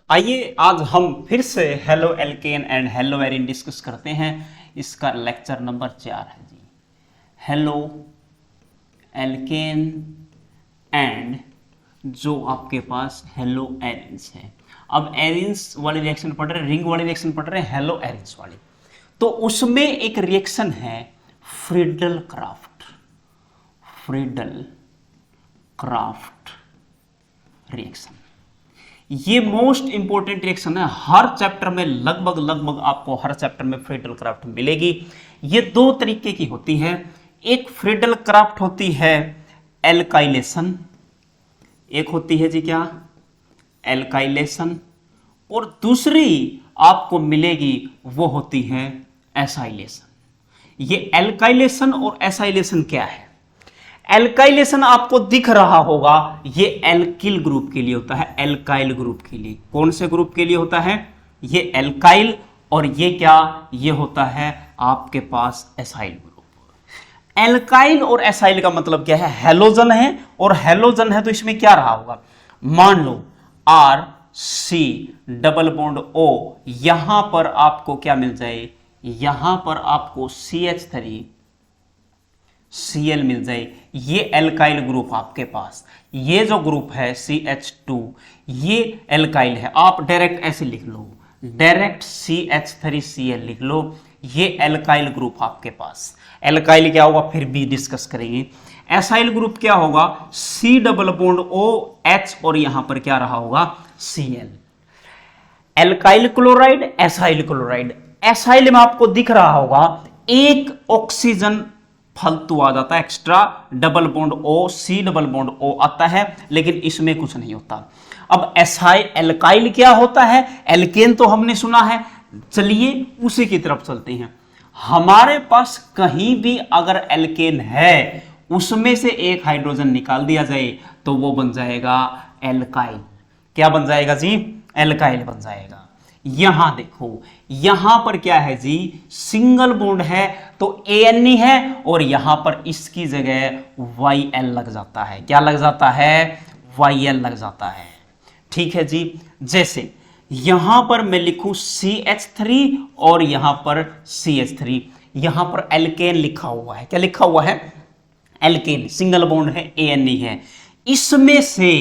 आइए आज हम फिर से halo alkane and hello Erin discuss करते हैं। इसका लेक्चर नंबर 4 है जी, हेलो एल्केन एंड जो आपके पास हेलो एरिन्स है। अब एरिन्स वाली रिएक्शन पढ़ रहे, रिंग वाली रिएक्शन पढ़ रहे हैं, हेलो एरिन्स वाली। तो उसमें एक रिएक्शन है फ्रीडल क्राफ्ट रिएक्शन। ये मोस्ट इंपॉर्टेंट रिएक्शन है, हर चैप्टर में लगभग आपको हर चैप्टर में फ्रीडल क्राफ्ट मिलेगी। ये दो तरीके की होती है, एक फ्रीडल क्राफ्ट होती है एल्काइलेशन, एक होती है जी क्या एल्काइलेशन, और दूसरी आपको मिलेगी वो होती है एसाइलेशन। ये एल्काइलेशन और एसाइलेशन क्या है? एल्काइलेशन आपको दिख रहा होगा, ये एल्किल ग्रुप के लिए होता है, एल्काइल ग्रुप के लिए। कौन से ग्रुप के लिए होता है? ये एल्काइल, और ये क्या, ये होता है आपके पास एसाइल ग्रुप। एल्काइल और एसाइल का मतलब क्या है? हेलोजन है, और हेलोजन है तो इसमें क्या रहा होगा? मान लो R C double bond O, यहां पर आपको क्या मिल जाए? यहां पर आपको CH3 Cl मिल जाए। ये एल्काइल ग्रुप आपके पास, ये जो ग्रुप है CH2 ये एल्काइल है। आप डायरेक्ट ऐसे लिख लो, डायरेक्ट CH3Cl लिख लो, ये एल्काइल ग्रुप आपके पास। एल्काइल क्या होगा फिर भी डिस्कस करेंगे। एसाइल ग्रुप क्या होगा? C डबल बॉन्ड OH, और यहां पर क्या रहा होगा? Cl। Alkyl chloride, acyl chloride. Acyl में आपको दिख रहा होगा एक ऑक्सीजन फालतू आ जाता है, extra double bond O, C double bond O आता है, लेकिन इसमें कुछ नहीं होता। अब एल्काइल क्या होता है? एल्केन तो हमने सुना है, चलिए उसी की तरफ चलते हैं। हमारे पास कहीं भी अगर एल्केन है, उसमें से एक हाइड्रोजन निकाल दिया जाए तो वो बन जाएगा एल्काइल। क्या बन जाएगा जी? एल्काइल बन जाएगा। यहां देखो, यहां पर क्या है जी? सिंगल बॉन्ड है तो ANE है, और यहां पर इसकी जगह YL लग जाता है। क्या लग जाता है? YL लग जाता है। ठीक है जी। जैसे यहां पर मैं लिखूं CH3 और यहां पर CH3, यहां पर एल्केन लिखा हुआ है। क्या लिखा हुआ है? एल्केन, सिंगल बॉन्ड है, ANE है। इसमें से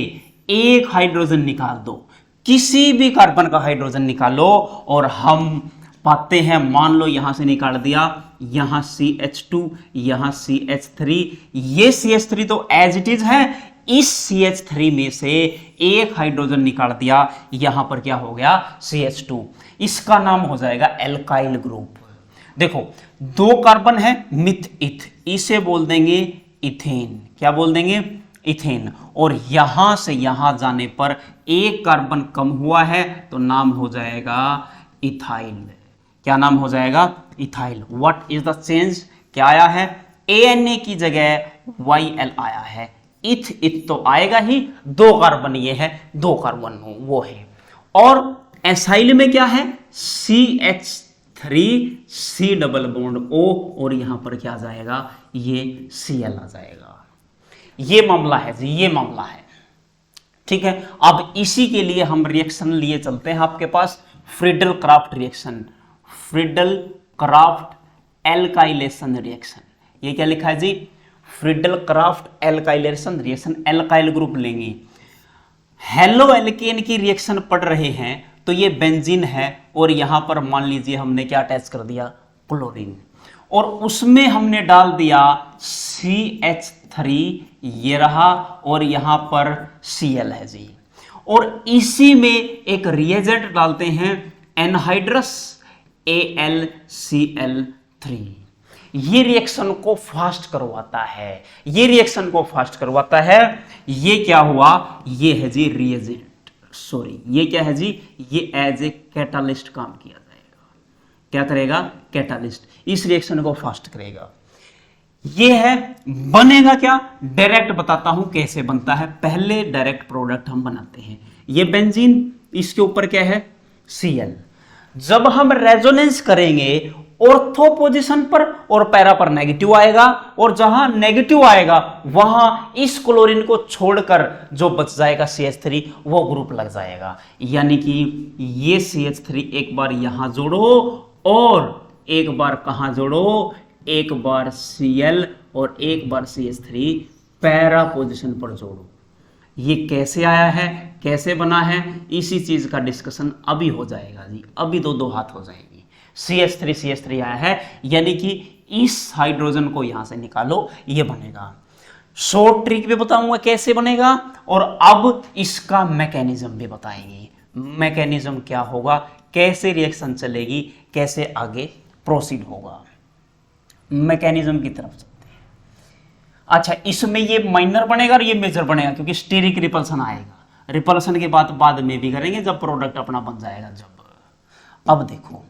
एक हाइड्रोजन निकाल दो, किसी भी कार्बन का हाइड्रोजन निकालो, और हम पाते हैं, मान लो यहां से निकाल दिया, यहां CH2 यहां CH3, ये CH3 तो एज इट इज है, इस CH3 में से एक हाइड्रोजन निकाल दिया, यहां पर क्या हो गया? CH2। इसका नाम हो जाएगा एल्काइल ग्रुप। देखो दो कार्बन है, मिथ इथ, इसे बोल देंगे इथेन। क्या बोल देंगे? इथेन। और यहां से यहां जाने पर एक कार्बन कम हुआ है तो नाम हो जाएगा इथाइल। क्या नाम हो जाएगा? Ethyl. What is the change? क्या आया है? ANA की जगह YL आया है। इथ तो आएगा ही, दो कार्बन ये है, दो कार्बन वो है। और एसाइल में क्या है? CH3 C double bond O, और यहां पर क्या आ जाएगा? ये Cl आ जाएगा। ये मामला है जी, ये मामला है। ठीक है। अब इसी के लिए हम रिएक्शन लिए चलते हैं आपके पास, Friedel Crafts reaction, Friedel Crafts alkylation reaction. ये क्या लिखा है जी? Friedel Crafts alkylation reaction. Alkyl group लेंगे, हेलो एल्केन की रिएक्शन पढ़ रहे हैं तो ये बेंजीन है, और यहां पर मान लीजिए हमने क्या अटैच कर दिया? क्लोरीन, और उसमें हमने डाल दिया CH3, ये रहा, और यहां पर Cl है जी। और इसी में एक रिएजेंट डालते हैं एनहाइड्रस AlCl3। ये रिएक्शन को फास्ट करवाता है, ये रिएक्शन को फास्ट करवाता है। ये क्या हुआ? ये है जी रिएजेंट, सॉरी ये क्या है जी? ये एज ए कैटालिस्ट काम किया जाएगा। क्या करेगा? कैटालिस्ट। इस रिएक्शन को फास्ट करेगा। ये है, बनेगा क्या? डायरेक्ट बताता हूं कैसे बनता है। पहले डायरेक्ट प्रोडक्ट हम बनाते हैं। ये बेंजीन, इसके ऊपर क्या है? Cl। जब हम रेजोनेंस करेंगे ऑर्थो पोजीशन पर और पैरा पर नेगेटिव आएगा, और जहां नेगेटिव आएगा वहां इस क्लोरीन को छोड़कर जो बच जाएगा CH3 वो ग्रुप लग जाएगा। यानी कि ये CH3 एक बार यहां जोड़ो और एक बार कहां जोड़ो, एक बार Cl और एक बार CH3 पैरा पोजीशन पर जोड़ो। ये कैसे आया है, कैसे बना है, इसी चीज का डिस्कशन अभी हो जाएगा जी, अभी दो हाथ हो जाएंगे। CH3 आया है, यानी कि इस हाइड्रोजन को यहां से निकालो, ये बनेगा। शॉर्ट ट्रिक भी बताऊंगा कैसे बनेगा, और अब इसका मैकेनिज्म भी बताएंगे। मैकेनिज्म क्या होगा, कैसे रिएक्शन चलेगी, कैसे आगे प्रोसीड होगा, मैकेनिज्म की तरफ चलते हैं। अच्छा, इसमें ये माइनर बनेगा और ये मेजर बनेगा, क्योंकि स्टीरिक रिपल्सन आएगा। रिपल्सन की बात बाद में भी करेंगे जब प्रोडक्ट अपना बन जाएगा। जब अब देखो,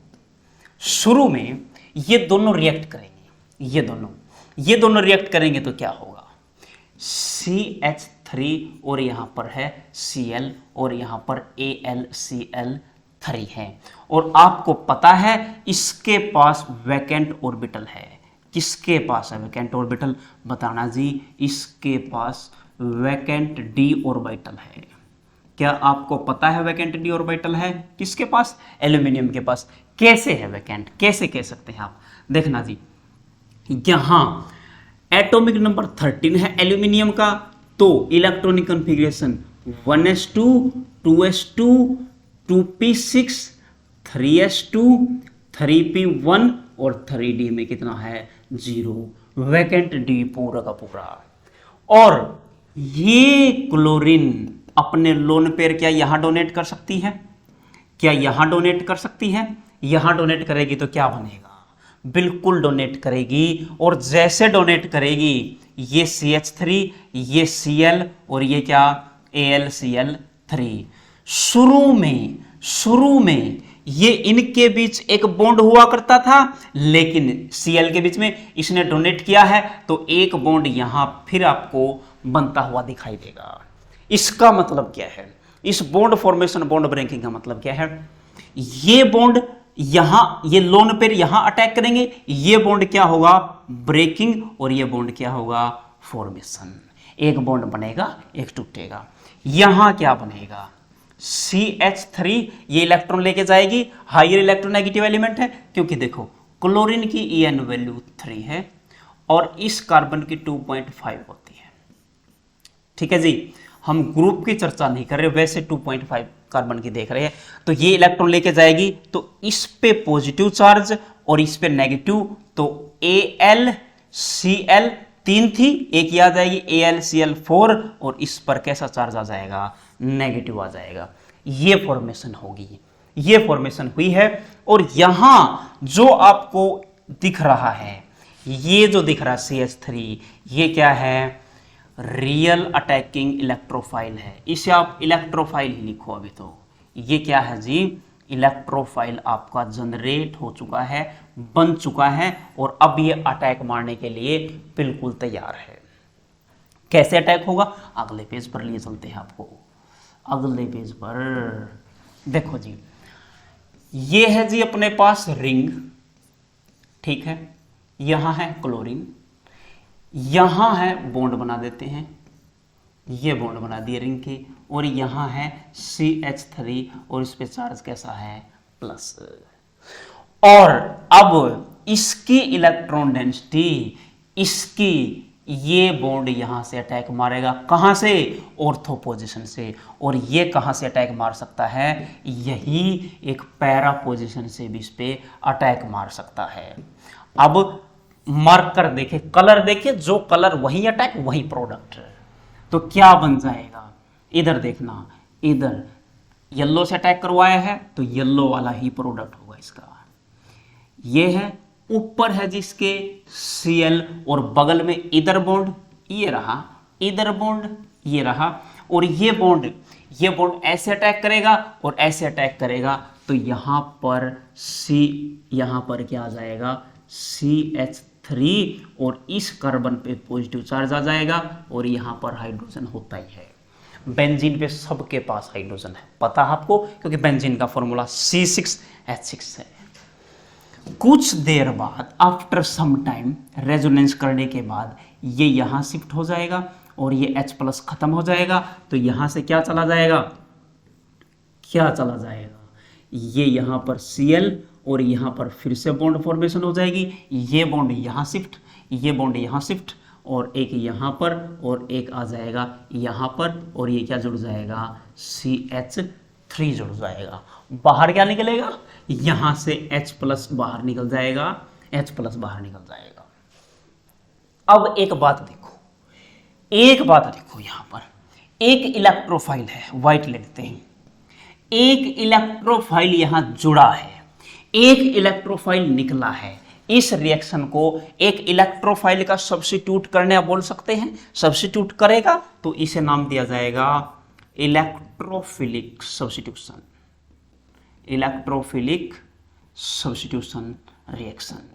शुरू में ये दोनों रिएक्ट करेंगे, ये दोनों रिएक्ट करेंगे तो क्या होगा, CH3 और यहां पर है Cl और यहां पर AlCl3 है, और आपको पता है इसके पास वैकेंट ऑर्बिटल है। किसके पास है वैकेंट ऑर्बिटल, बताना जी। इसके पास वैकेंट d ऑर्बिटल है। क्या आपको पता है वैकेंट d ऑर्बिटल है किसके पास, एल्यूमिनियम के पास। कैसे है वैकेंट, कैसे कह सकते हैं आप, देखना जी। यहां एटॉमिक नंबर 13 है एल्यूमिनियम का, तो electronic configuration 1s2 2s2 2p6 3s2 3p1 और 3d में कितना है 0, वैकेंट d पूरा का पूरा। और ये क्लोरीन अपने लोन पेयर क्या यहां डोनेट कर सकती है, क्या यहां डोनेट कर सकती है, यहां डोनेट करेगी तो क्या बनेगा, बिल्कुल डोनेट करेगी। और जैसे डोनेट करेगी ये CH3, ये Cl और ये क्या AlCl3। शुरू में ये इनके बीच एक बॉन्ड हुआ करता था, लेकिन Cl के बीच में इसने डोनेट किया है तो एक बॉन्ड यहां फिर आपको बनता हुआ दिखाई देगा। इसका मतलब क्या है, इस बॉन्ड फॉर्मेशन, बॉन्ड ब्रेकिंग का मतलब क्या है, ये बॉन्ड यहां, ये लोन पेयर यहां अटैक करेंगे, ये बॉन्ड क्या होगा ब्रेकिंग, और ये बॉन्ड क्या होगा फॉर्मेशन। एक बॉन्ड बनेगा, एक टूटेगा। यहां क्या बनेगा CH3, ये इलेक्ट्रॉन लेके जाएगी, हायर इलेक्ट्रोनेगेटिव एलिमेंट है, क्योंकि देखो क्लोरीन की En वैल्यू 3 है और इस कार्बन की 2.5 होती है। ठीक है जी, हम ग्रुप की चर्चा नहीं कर रहे, वैसे 2.5 कार्बन की देख रहे हैं। तो ये इलेक्ट्रॉन लेके जाएगी, तो इस पे पॉजिटिव चार्ज और इस पे नेगेटिव, तो AlCl 3 थी, एक ये आ जाएगी AlCl4 और इस पर कैसा चार्ज आ जाएगा, नेगेटिव आ जाएगा। ये फॉर्मेशन होगी, ये फॉर्मेशन हुई है। और यहां जो आपको दिख रहा है, ये जो दिख रहा है CH3, ये क्या है, रियल अटैकिंग इलेक्ट्रोफाइल है। इसे आप इलेक्ट्रोफाइल ही लिखो अभी। तो ये क्या है जी, इलेक्ट्रोफाइल आपका जनरेट हो चुका है, बन चुका है, और अब ये अटैक मारने के लिए बिल्कुल तैयार है। कैसे अटैक होगा, अगले पेज पर लिए चलते हैं आपको। अगले पेज पर देखो जी, ये है जी अपने पास रिंग, ठीक है, यहां है क्लोरीन, यहां है बॉन्ड बना देते हैं, ये बॉन्ड बना दिए रिंग के, और यहां है CH3 और इस पे चार्ज कैसा है प्लस। और अब इसकी इलेक्ट्रॉन डेंसिटी, इसकी ये बॉन्ड यहां से अटैक मारेगा, कहां से, ऑर्थो पोजीशन से। और ये कहां से अटैक मार सकता है, यही एक पैरा पोजीशन से भी इस पे अटैक मार सकता है। अब मार्कर देखे, कलर देखे, जो कलर वही अटैक वही प्रोडक्ट, तो क्या बन जाएगा, इधर देखना, इधर येलो से अटैक करवाया है तो येलो वाला ही प्रोडक्ट होगा इसका। ये है, ऊपर है जिसके Cl और बगल में इधर बॉन्ड, ये रहा, इधर बॉन्ड ये रहा, और ये बॉन्ड ऐसे अटैक करेगा और ऐसे अटैक करेगा, तो यहां पर यहां पर क्या आ जाएगा CH3 और इस कार्बन पे पॉजिटिव चार्ज आ जाएगा, और यहां पर हाइड्रोजन होता ही है। बेंजीन पे सबके पास हाइड्रोजन है, पता है आपको, क्योंकि बेंजीन का फॉर्मूला C6H6 है। कुछ देर बाद आफ्टर सम टाइम रेजोनेंस करने के बाद ये यहाँ शिफ्ट हो जाएगा और ये H+ खत्म हो जाएगा, तो यहाँ से क्या चला जाएगा, क्या चला जाएगा, ये यहाँ पर Cl और यहाँ पर फिर से बॉन्ड फॉर्मेशन हो जाएगी, ये बॉन्ड यहाँ शिफ्ट, ये बॉन्ड यहाँ शिफ्ट और एक यहाँ पर और एक आ जाएगा यहाँ पर और ये क्या जुड़ जाएगा, CH3 जुड़ जाएगा। बाहर क्या निकलेगा, यहाँ से H+ बाहर निकल जाएगा, H+ बाहर निकल जाएगा। अब एक बात देखो, एक बात देखो, यहाँ पर एक इलेक्ट्रोफाइल है, व्हाइट लेते हैं, एक इलेक्ट्रोफाइल यहाँ जुड़ा है, एक इलेक्ट्रोफाइल निकला है। इस रिएक्शन को एक इलेक्ट्रोफाइल का सब्स्टिट्यूट करने बोल सकते हैं, सब्स्टिट्यूट करेगा तो इसे नाम दिया जाएगा electrophilic substitution, electrophilic substitution reaction.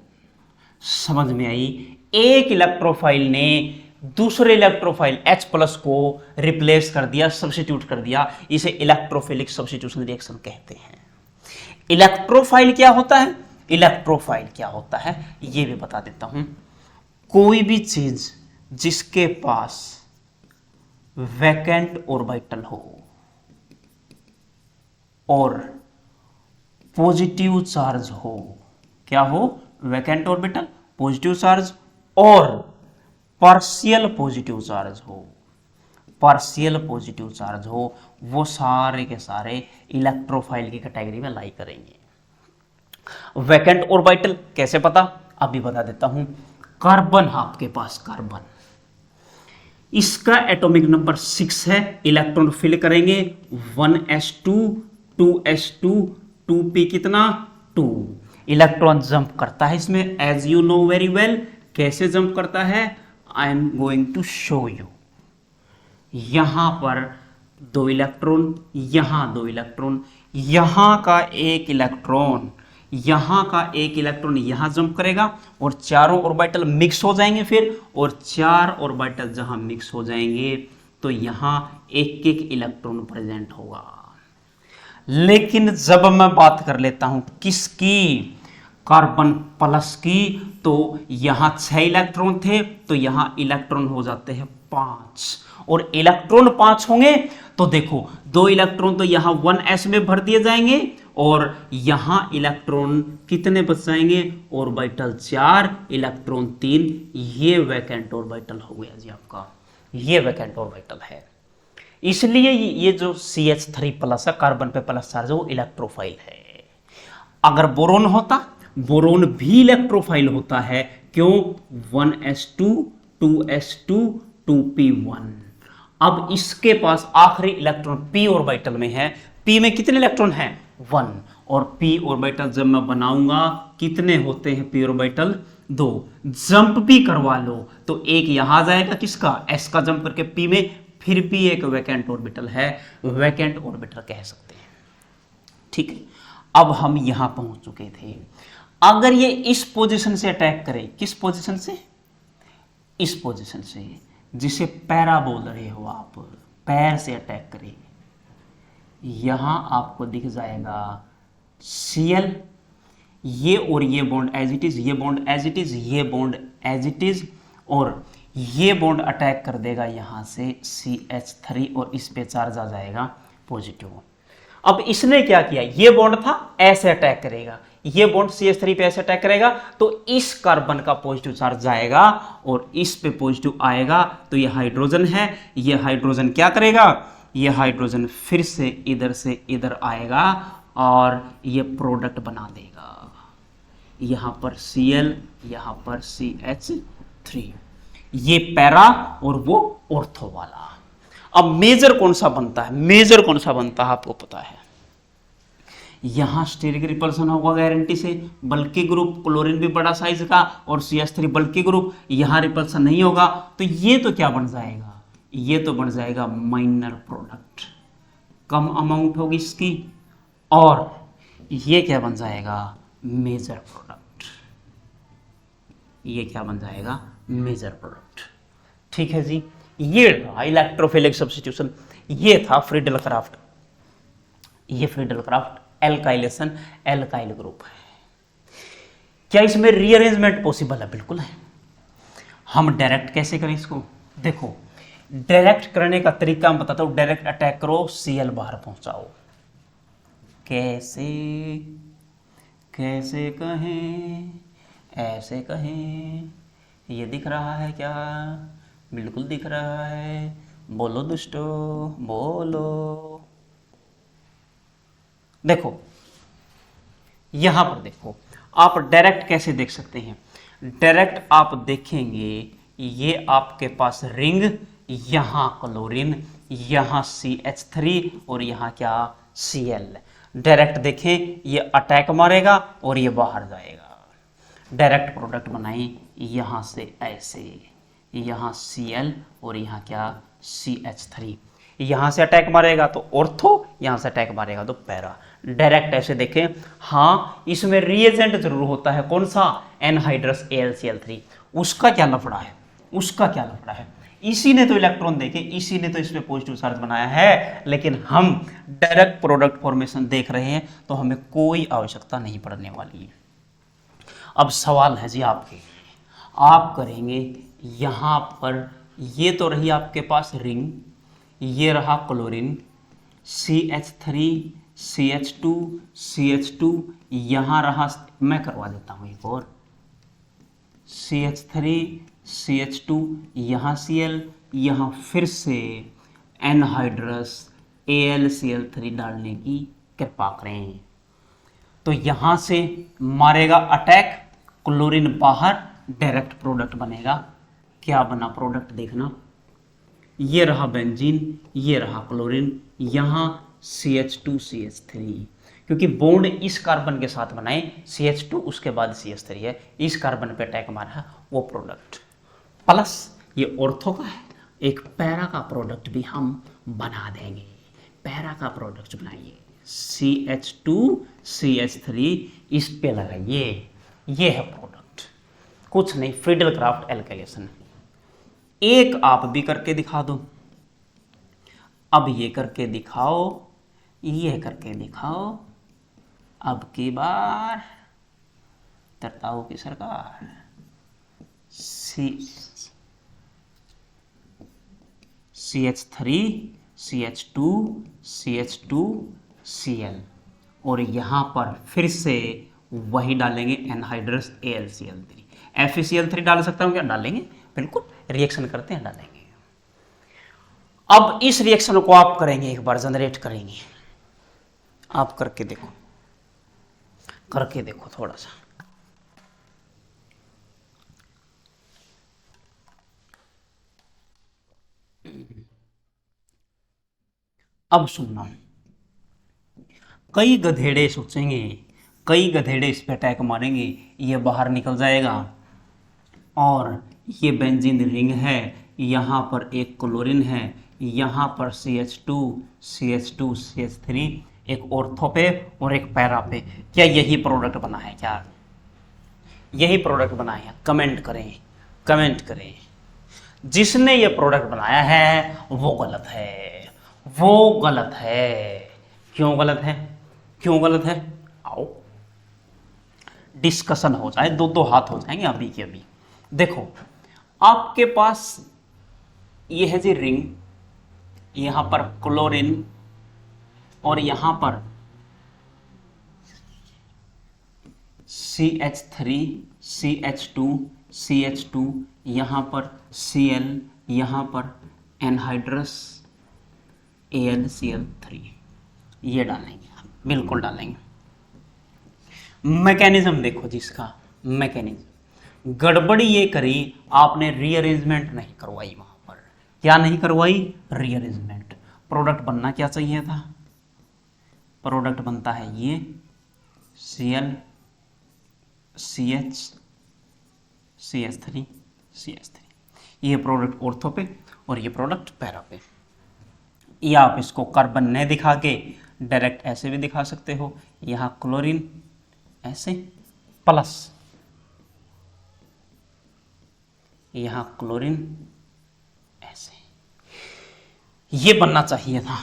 समझ में आई? एक इलेक्ट्रोफाइल ने दूसरे इलेक्ट्रोफाइल H+ को रिप्लेस कर दिया, सब्स्टिट्यूट कर दिया, इसे इलेक्ट्रोफिलिक सब्स्टिट्यूशन रिएक्शन कहते हैं। इलेक्ट्रोफाइल क्या होता है, इलेक्ट्रोफाइल क्या होता है ये भी बता देता हूं। कोई भी चीज जिसके पास वैकेंट ऑर्बिटल हो और पॉजिटिव चार्ज हो, क्या हो, वैकेंट ऑर्बिटल, पॉजिटिव चार्ज और पार्शियल पॉजिटिव चार्ज हो, पार्शियल पॉजिटिव चार्ज हो, वो सारे के सारे इलेक्ट्रोफाइल की कैटेगरी में लाई करेंगे। वैकेंट ऑर्बिटल कैसे पता, अभी बता देता हूं। कार्बन आपके पास, कार्बन, इसका एटॉमिक नंबर 6 है, इलेक्ट्रॉन फिल करेंगे 1s2 2s2 2p कितना 2, इलेक्ट्रॉन जंप करता है इसमें, as you know very well. कैसे जंप करता है, I am going to show you. यहां पर 2 इलेक्ट्रॉन, यहां 2 इलेक्ट्रॉन, यहां का एक इलेक्ट्रॉन, यहां का एक इलेक्ट्रॉन यहां जंप करेगा और चारों ऑर्बिटल मिक्स हो जाएंगे फिर, और 4 ऑर्बिटल जहां मिक्स हो जाएंगे तो यहां एक एक इलेक्ट्रॉन प्रेजेंट होगा। लेकिन जब मैं बात कर लेता हूं किसकी, कार्बन प्लस की, तो यहां 6 इलेक्ट्रॉन थे तो यहां इलेक्ट्रॉन हो जाते हैं 5, और इलेक्ट्रॉन 5 होंगे तो देखो 2 इलेक्ट्रॉन तो यहां 1s में भर दिए जाएंगे और यहां इलेक्ट्रॉन कितने बच जाएंगे, ऑर्बिटल 4, इलेक्ट्रॉन 3, ये वैकेंट ऑर्बिटल हो गया जी आपका, ये वैकेंट ऑर्बिटल है। इसलिए ये जो CH3+ है, कार्बन पे प्लस चार्ज है, वो इलेक्ट्रोफाइल है। अगर बोरोन होता, बोरोन भी इलेक्ट्रोफाइल होता है, क्यों, 1s2 2s2 2p1। अब इसके पास आखिरी इलेक्ट्रॉन p ऑर्बिटल में है, p में कितने इलेक्ट्रॉन हैं, 1, और p ऑर्बिटल जब मैं बनाऊंगा कितने होते हैं p ऑर्बिटल, 2। जंप भी करवा लो तो एक यहां आ जाएगा, किसका, s का जंप करके p में, फिर भी एक वैकेंट ऑर्बिटल है, वैकेंट ऑर्बिटल कह सकते हैं। ठीक है, अब हम यहां पहुंच चुके थे। अगर ये इस पोजीशन से अटैक करे, किस पोजीशन से, इस पोजीशन से, जिसे पैरा बोल रहे हो आप, पैर से अटैक करे, यहां आपको दिख जाएगा Cl, ये और ये बॉन्ड एज इट इज, ये बॉन्ड एज इट इज, ये बॉन्ड एज इट इज, और ये बॉन्ड अटैक कर देगा यहां से CH3 और इस पे चार्ज आ जाएगा पॉजिटिव। अब इसने क्या किया, ये बॉन्ड था, ऐसे अटैक करेगा, ये बॉन्ड CH3 पे ऐसे अटैक करेगा तो इस कार्बन का पॉजिटिव चार्ज जाएगा और इस पे पॉजिटिव आएगा, तो ये हाइड्रोजन है, ये हाइड्रोजन क्या करेगा, ये हाइड्रोजन फिर से इधर आएगा और ये प्रोडक्ट बना देगा, यहां पर Cl, यहां पर CH3, ये पैरा और वो ऑर्थो वाला। अब मेजर कौन सा बनता है, मेजर कौन सा बनता है आपको पता है, यहां स्टेरिक रिपल्सन होगा गारंटी से, बल्कि ग्रुप, क्लोरीन भी बड़ा साइज का और CH3 बल्कि ग्रुप, यहां रिपल्सन नहीं होगा, तो ये तो क्या बन जाएगा, ये तो बन जाएगा माइनर प्रोडक्ट, कम अमाउंट होगी इसकी, और ये क्या बन जाएगा, मेजर प्रोडक्ट, ये क्या बन जाएगा, मेजर प्रोडक्ट। ठीक है जी, ये था इलेक्ट्रोफिलिक सब्स्टिट्यूशन, ये था फ्रीडल क्राफ्ट, ये Friedel Crafts alkylation, alkyl group है। क्या इसमें रीअरेंजमेंट पॉसिबल है? बिल्कुल है। हम डायरेक्ट कैसे करें इसको? देखो, डायरेक्ट करने का तरीका मैं बताता हूं। डायरेक्ट अटैक करो, Cl बाहर पहुंचाओ। कैसे? कैसे कहें, ऐसे कहें, ये दिख रहा है क्या? बिल्कुल दिख रहा है। बोलो दुष्टो, बोलो। देखो, यहां पर देखो, आप डायरेक्ट कैसे देख सकते हैं? डायरेक्ट आप देखेंगे, ये आपके पास रिंग, यहां क्लोरीन, यहां CH3 और यहां क्या? Cl। डायरेक्ट देखें, ये अटैक मारेगा और ये बाहर जाएगा। डायरेक्ट प्रोडक्ट बनाएं यहां से ऐसे, यहां Cl और यहां क्या? CH3। यहां से अटैक मारेगा तो ऑर्थो, यहां से अटैक मारेगा तो पैरा। डायरेक्ट ऐसे देखें। हाँ, इसमें रिएजेंट जरूर होता है। कौन सा? Anhydrous AlCl3। उसका क्या लफड़ा है? उसका क्या लफड़ा है? इसी ने तो इलेक्ट्रॉन देके, इसी ने तो इसमें पॉजिटिव चार्ज बनाया है, लेकिन हम डायरेक्ट प्रोडक्ट फॉर्मेशन देख रहे हैं, तो हमें कोई आवश्यकता नहीं पड़ने वाली है। अब सवाल है जी आपके, आप करेंगे यहां पर, ये तो रही आपके पास रिंग, ये रहा क्लोरीन, CH3 CH2 CH2, यहां रहा, मैं करवा देता हूं एक और, CH3 CH2, यहां Cl, यहां फिर से एनहाइड्रस AlCl3 डालने की कृपा करें। तो यहां से मारेगा अटैक, क्लोरीन बाहर, डायरेक्ट प्रोडक्ट बनेगा। क्या बना प्रोडक्ट? देखना, ये रहा बेंजीन, ये रहा क्लोरीन, यहां CH2 CH3, क्योंकि बॉन्ड इस कार्बन के साथ बनाए, CH2 उसके बाद CH3 है, इस कार्बन पे अटैक मारा है, वो प्रोडक्ट प्लस ये ऑर्थो का है, एक पैरा का प्रोडक्ट भी हम बना देंगे। पैरा का प्रोडक्ट बनाइए, CH2 CH3 इस पे लगाइए, ये है प्रोडक्ट, कुछ नहीं, फ्रीडल क्राफ्ट एल्काइलेशन। एक आप भी करके दिखा दो। अब ये करके दिखाओ, ये करके दिखाओ, अब की बार तरताओ की सरकार। CH3 CH2 CH2 Cl, और यहां पर फिर से वही डालेंगे एनहाइड्रस AlCl3। FeCl3 डाल सकता हूं क्या? डालेंगे, बिल्कुल, रिएक्शन करते हैं, डालेंगे। अब इस रिएक्शन को आप करेंगे, एक बार जनरेट करेंगे, आप करके देखो, करके देखो थोड़ा सा। अब सुनना, कई गधेड़े सोचेंगे, कई गधेड़े इस पे अटैक मारेंगे, ये बाहर निकल जाएगा, और ये बेंजीन रिंग है, यहाँ पर एक क्लोरीन है, यहाँ पर CH2 CH2 CH3, एक ऑर्थो पे और एक पैरा पे। क्या यही प्रोडक्ट बना है? क्या यही प्रोडक्ट बना है? कमेंट करें, कमेंट करें। जिसने ये प्रोडक्ट बनाया है वो गलत है, वो गलत है। क्यों गलत है? क्यों गलत है? आओ डिस्कशन हो जाए, दो दो हाथ हो जाएंगे अभी के अभी। देखो, आपके पास ये है जी रिंग, यहां पर क्लोरीन और यहां पर CH3 CH2 CH2, यहां पर Cl, यहां पर एनहाइड्रस AlCl3, ये डालेंगे, बिल्कुल डालेंगे। मैकेनिज्म देखो जिसका, मैकेनिज्म गड़बड़ी ये करी, आपने रीअरेंजमेंट नहीं करवाई वहां पर। क्या नहीं करवाई? रीअरेंजमेंट। प्रोडक्ट बनना क्या चाहिए था? प्रोडक्ट बनता है ये Cl CH CH3 CH3, ये प्रोडक्ट ऑर्थो पे और ये प्रोडक्ट पैरा पे। या आप इसको कार्बन न दिखा के डायरेक्ट ऐसे भी दिखा सकते हो, यहां क्लोरीन ऐसे प्लस यहां क्लोरीन ऐसे, ये बनना चाहिए था।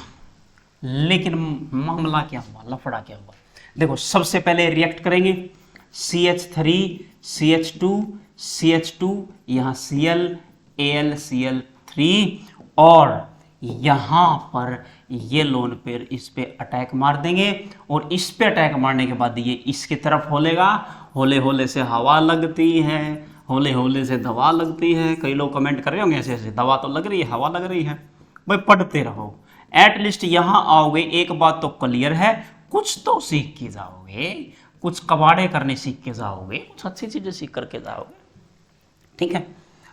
लेकिन मामला क्या हुआ, लफड़ा क्या हुआ? देखो, सबसे पहले रिएक्ट करेंगे, CH3 CH2 CH2, यहाँ Cl AlCl3, और यहाँ पर ये लोन पेयर इस पे अटैक मार देंगे, और इस पे अटैक मारने के बाद ये इसकी तरफ होलेगा, होले होले से हवा लगती है, होले होले से दवा लगती है। कई लोग कमेंट कर रहे होंगे ऐसे ऐसे, दवा तो लग रही है, हवा लग रही है। भाई पढ़ते रहो, एटलीस्ट यहाँ आओगे, एक बात तो क्लियर है, कुछ तो सीख के जाओगे, कुछ कबाड़े करने सीख के जाओगे, कुछ अच्छी चीजें सीख करके जाओगे, ठीक है।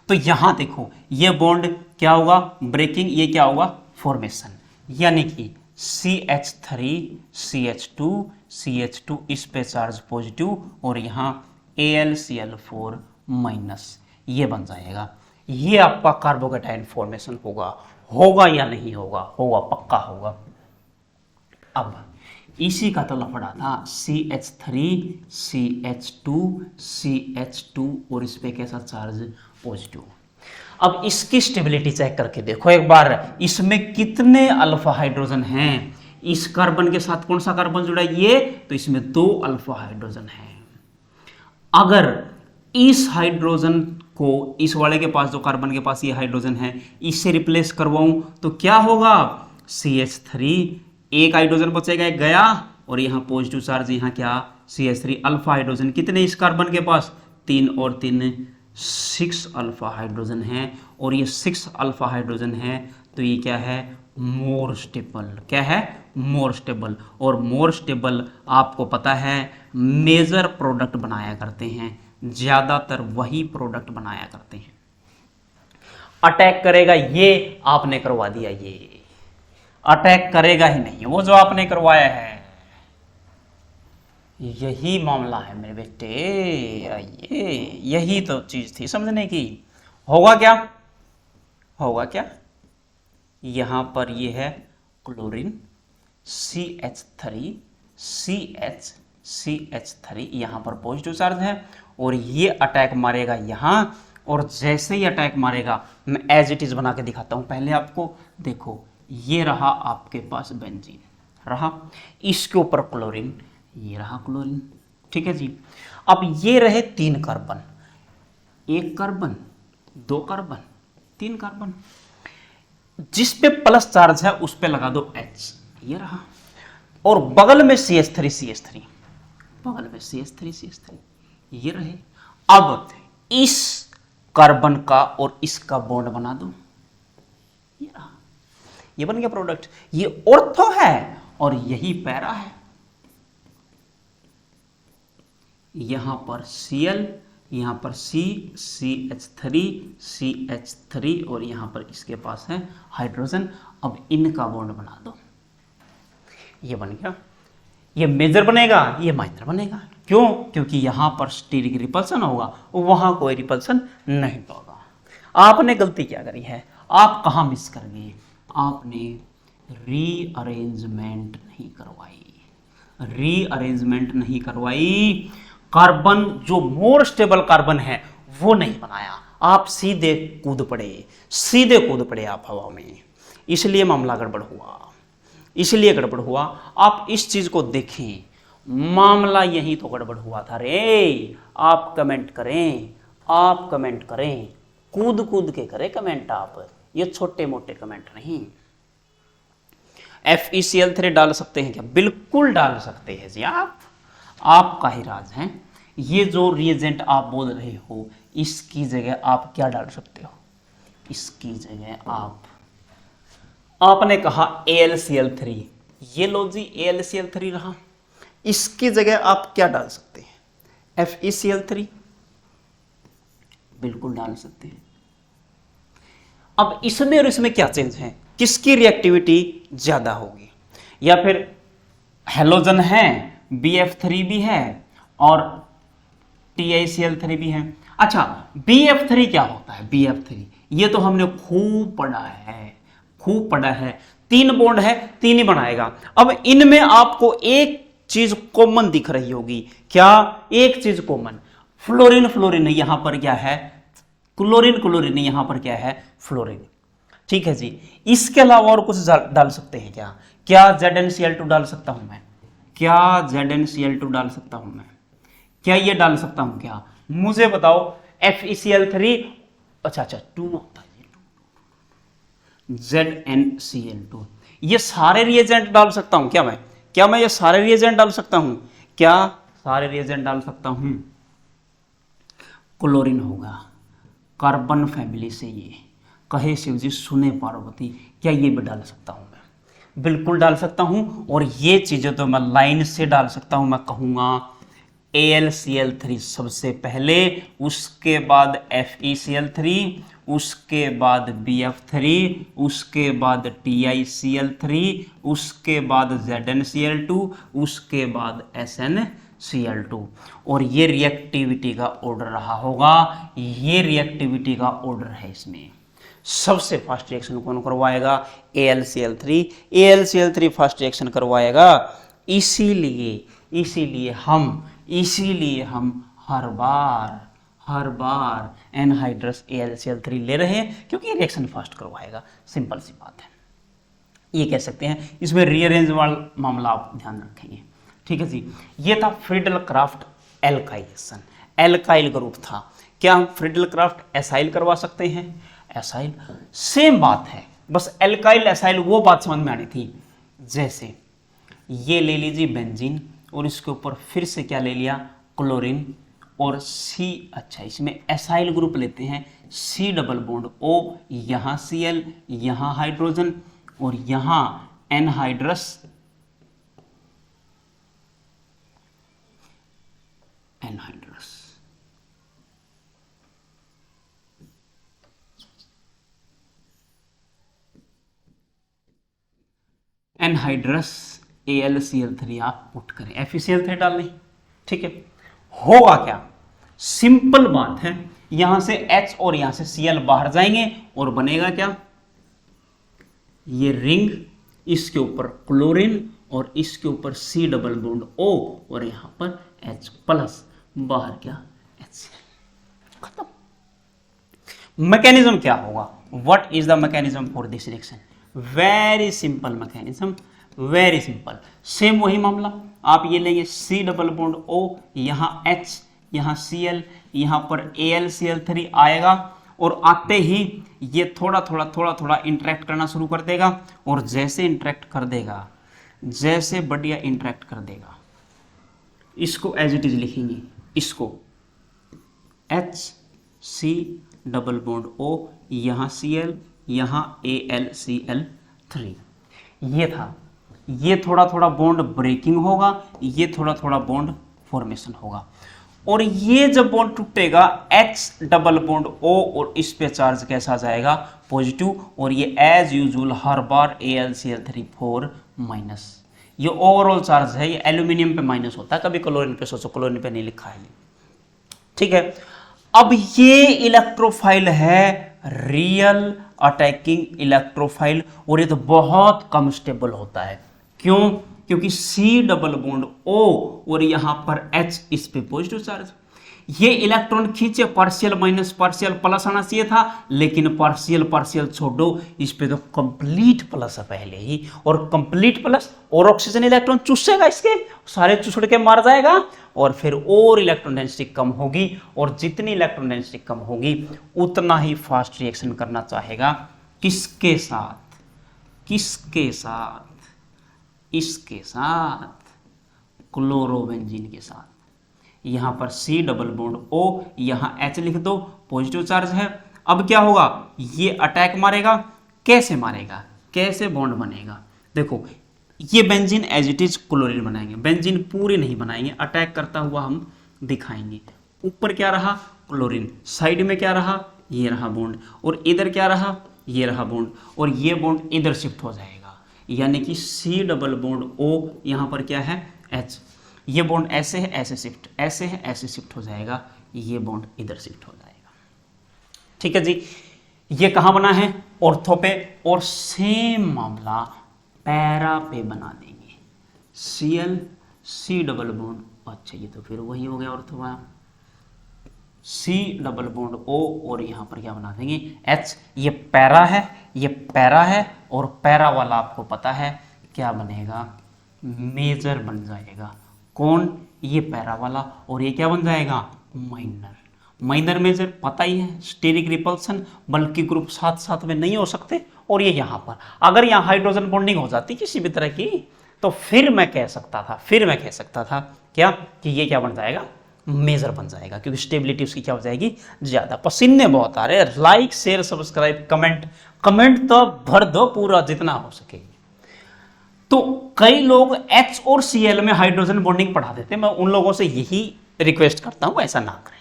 तो यहां देखो ये बॉन्ड क्या होगा, ब्रेकिंग, ये क्या होगा, फॉर्मेशन, यानी कि CH3 CH2 CH2 इस पे चार्ज पॉजिटिव, और यहाँ AlCl4 माइनस, ये बन जाएगा। ये आपका कार्बोकेटाइन फॉर्मेशन होगा या नहीं होगा, पक्का होगा। अब इसी का तो लफड़ा था, CH3 CH2 CH2 और इस पे कैसा चार्ज, पॉजिटिव। अब इसकी स्टेबिलिटी चेक करके देखो एक बार, इसमें कितने अल्फा हाइड्रोजन हैं, इस कार्बन के साथ कौन सा कार्बन जुड़ा है, ये, तो इसमें 2 अल्फा हाइड्रोजन है। अगर इस हाइड्रोजन को इस वाले के पास, जो कार्बन के पास ये हाइड्रोजन है, इससे रिप्लेस करवाऊं तो क्या होगा, CH3, एक हाइड्रोजन बचेगा, एक गया, और यहाँ पॉजिटिव चार्ज, यहाँ क्या, CH3, अल्फा हाइड्रोजन कितने इस कार्बन के पास, 3 और 3 6 अल्फा हाइड्रोजन है, और ये 6 अल्फा हाइड्रोजन है, तो ये क्या है, मोर स्टेबल। क्या है, मोर स्टेबल। और मोर स्टेबल आपको पता है मेजर प्रोडक्ट बनाया करते हैं, ज्यादातर वही प्रोडक्ट बनाया करते हैं। अटैक करेगा ये, आपने करवा दिया, ये अटैक करेगा ही नहीं वो जो आपने करवाया है। यही मामला है मेरे बेटे, ये यही तो चीज थी समझने की। होगा क्या, होगा क्या, यहां पर ये है क्लोरीन, CH3 CH3, यहां पर पॉजिटिव चार्ज है, और ये अटैक मारेगा यहां, और जैसे ही अटैक मारेगा, मैं एज इट इज बना के दिखाता हूं पहले आपको। देखो ये रहा आपके पास बेंजीन रहा, इसके ऊपर क्लोरीन, ये रहा क्लोरीन, ठीक है जी। अब ये रहे 3 कार्बन, 1 कार्बन 2 कार्बन 3 कार्बन, जिस पे प्लस चार्ज है उस पे लगा दो H, ये रहा, और बगल में CH3 बगल में CH3 ये रहे। अब इस कार्बन का और इसका बॉन्ड बना दो, ये रहा, ये बन गया प्रोडक्ट। ये ऑर्थो है और यही पैरा है, यहां पर Cl, यहां पर CH3 और यहां पर इसके पास है हाइड्रोजन। अब इनका बॉन्ड बना दो, ये बन गया। ये मेजर बनेगा, ये माइनर बनेगा। क्यों? क्योंकि यहां पर स्टीरिक रिपल्सन होगा, वहां कोई रिपल्सन नहीं होगा। आपने गलती क्या करी है, आप कहां मिस कर गए, आपने रीअरेंजमेंट नहीं करवाई, कार्बन जो मोर स्टेबल कार्बन है वो नहीं बनाया, आप सीधे कूद पड़े आप हवा में, इसलिए मामला गड़बड़ हुआ। आप इस चीज को देखें, मामला यही तो गड़बड़ हुआ था रे। आप कमेंट करें, कूद के करें कमेंट आप, ये छोटे मोटे कमेंट नहीं। FeCl3 डाल सकते हैं क्या? बिल्कुल डाल सकते हैं जी, आपका ही राज है। ये जो रिएजेंट आप बोल रहे हो, इसकी जगह आप क्या डाल सकते हो, इसकी जगह आपने कहा AlCl3, ये लो जी AlCl3 रहा, इसकी जगह आप क्या डाल सकते हैं, FeCl3 बिल्कुल डाल सकते हैं। अब इसमें और इसमें क्या चेंज है, किसकी रिएक्टिविटी ज्यादा होगी, या फिर हेलोजन है, BF3 भी है और TiCl3 भी है। अच्छा, BF3 क्या होता है, BF3 ये तो हमने खूब पढ़ा है, 3 बॉन्ड है, 3 ही बनाएगा। अब इनमें आपको एक चीज कॉमन दिख रही होगी, क्या? एक चीज कॉमन, फ्लोरीन यहां पर क्या है, क्लोरीन यहां पर क्या है, फ्लोरीन। ठीक है जी, इसके अलावा और कुछ डाल सकते हैं क्या ZnCl2 डाल सकता हूं मैं, क्या ये डाल सकता हूं क्या? मुझे बताओ। FeCl3, अच्छा 2 होता है, ZnCl2, ये सारे रिएजेंट डाल सकता हूं क्या मैं? क्या मैं ये सारे रिएजेंट डाल सकता हूं? क्या सारे रिएजेंट डाल सकता हूं? क्लोरीन होगा कार्बन फैमिली से, ये कहे शिव जी सुने पार्वती, क्या ये भी डाल सकता हूं मैं? बिल्कुल डाल सकता हूं। और ये चीजें तो मैं लाइन से डाल सकता हूं। मैं कहूंगा AlCl3 सबसे पहले, उसके बाद FeCl3, उसके बाद BF3, उसके बाद TiCl3, उसके बाद ZnCl2, उसके बाद SnCl2। और ये रिएक्टिविटी का ऑर्डर रहा होगा, ये रिएक्टिविटी का ऑर्डर है। इसमें सबसे फास्ट रिएक्शन कौन करवाएगा? AlCl3। AlCl3 फास्ट रिएक्शन करवाएगा। इसीलिए हम हर बार एनहाइड्रस AlCl3 ले रहे हैं, क्योंकि रिएक्शन फास्ट करवाएगा। सिंपल सी बात है, ये कह सकते हैं। इसमें रीअरेंज वाला मामला आप ध्यान रखेंगे। ठीक है जी, ये था Friedel Crafts alkylation, alkyl group था। क्या हम फ्रीडल क्राफ्ट एसाइल करवा सकते हैं? एसाइल सेम बात है, बस एल्काइल एसाइल वो बात समझ में आनी थी। जैसे ये ले लीजिए बेंजीन, और इसके ऊपर फिर से क्या ले लिया? क्लोरीन और C। अच्छा, इसमें एसाइल ग्रुप लेते हैं, C डबल बॉन्ड O, यहाँ Cl, यहाँ हाइड्रोजन, और यहाँ एनहाइड्रस एनहाइड्रस AlCl3 आप पुट करें, FeCl3 डाल लें। ठीक है, होगा क्या? सिंपल बात है, यहां से H और यहां से Cl बाहर जाएंगे और बनेगा क्या? ये रिंग, इसके ऊपर क्लोरीन और इसके ऊपर C डबल बॉन्ड O, और यहां पर H प्लस, बाहर क्या? HCl। खत्म। मैकेनिज्म क्या होगा? What is the mechanism for this reaction? Very simple mechanism, very simple. Same वही मामला, आप ये लेंगे C डबल बॉन्ड O, यहाँ H, यहाँ Cl, यहाँ पर AlCl3 आएगा, और आते ही ये थोड़ा थोड़ा इंटरेक्ट करना शुरू कर देगा। और जैसे इंटरेक्ट कर देगा, जैसे बढ़िया इंटरेक्ट कर देगा, इसको एज इट इज लिखेंगे, इसको HC डबल बॉन्ड O, यहाँ Cl, यहाँ AlCl3। ये था, ये थोड़ा बॉन्ड ब्रेकिंग होगा, ये थोड़ा बॉन्ड फॉर्मेशन होगा। और ये जब बॉन्ड टूटेगा, H डबल बॉन्ड O, और इस पे चार्ज कैसा जाएगा? पॉजिटिव। और ये एज यूजुअल हर बार AlCl3 4 माइनस। ये ओवरऑल चार्ज है, ये एल्यूमिनियम पे माइनस होता है, कभी क्लोरीन पे सोचो, क्लोरीन पे नहीं लिखा है। ठीक है, अब ये इलेक्ट्रोफाइल है रियल अटैकिंग इलेक्ट्रोफाइल, और ये तो बहुत कम स्टेबल होता है। क्यों? क्योंकि C डबल बॉन्ड O और यहां पर H, इस पे पॉजिटिव चार्ज। ये इलेक्ट्रॉन खींचे, पार्शियल माइनस पार्शियल प्लस आना चाहिए था, लेकिन पार्शियल छोड़ो, इस पे तो कंप्लीट प्लस है पहले ही। और कंप्लीट प्लस, और ऑक्सीजन इलेक्ट्रॉन चूसेगा, इसके सारे चूसड़ के मार जाएगा, और फिर और इलेक्ट्रॉन डेंसिटी कम होगी। और जितनी इलेक्ट्रॉन डेंसिटी कम होगी, उतना ही फास्ट रिएक्शन करना चाहेगा। किसके साथ? किसके साथ? इसके साथ, क्लोरोबेंजीन के साथ। यहां पर C डबल बॉन्ड O, यहां H लिख दो, पॉजिटिव चार्ज है। अब क्या होगा? ये अटैक मारेगा। कैसे मारेगा? कैसे बॉन्ड बनेगा? देखो, ये benzene as it is chlorine बनाएंगे, बेंजीन पूरी नहीं बनाएंगे, अटैक करता हुआ हम दिखाएंगे। ऊपर क्या रहा? क्लोरीन। साइड में क्या रहा? ये रहा बॉन्ड। और इधर क्या रहा? ये रहा बॉन्ड। और ये बॉन्ड इधर शिफ्ट हो जाएगा, यानी कि C डबल बॉन्ड O, यहां पर क्या है? H। ये बॉन्ड ऐसे है, ऐसे शिफ्ट, ऐसे है, ऐसे शिफ्ट हो जाएगा, ये बॉन्ड इधर शिफ्ट हो जाएगा। ठीक है जी, ये कहां बना है? ऑर्थो पे। और सेम मामला पैरा पे बना देंगे, Cl C डबल बॉन्ड, अच्छा ये तो फिर वही हो गया ऑर्थो वाला, C डबल बॉन्ड O, और यहां पर क्या बना देंगे? H। ये पैरा है, ये पैरा है, और पैरा वाला आपको पता है क्या बनेगा? मेजर बन जाएगा, कौन? ये पैरा वाला, और ये क्या बन जाएगा? माइनर। माइनर मेजर पता ही है, स्टेरिक रिपल्सन, बल्कि ग्रुप साथ साथ में नहीं हो सकते। और ये यहां पर अगर यहां हाइड्रोजन बॉन्डिंग हो जाती किसी भी तरह की, तो फिर मैं कह सकता था क्या कि ये क्या बन जाएगा? मेजर बन जाएगा, क्योंकि स्टेबिलिटी उसकी क्या हो जाएगी? ज्यादा। पसीने बहुत आ रहे हैं। लाइक शेयर सब्सक्राइब कमेंट तो भर दो पूरा जितना हो सके। तो कई लोग H और Cl में हाइड्रोजन बॉन्डिंग पढ़ा देते हैं। मैं उन लोगों से यही रिक्वेस्ट करता हूं ऐसा ना करें।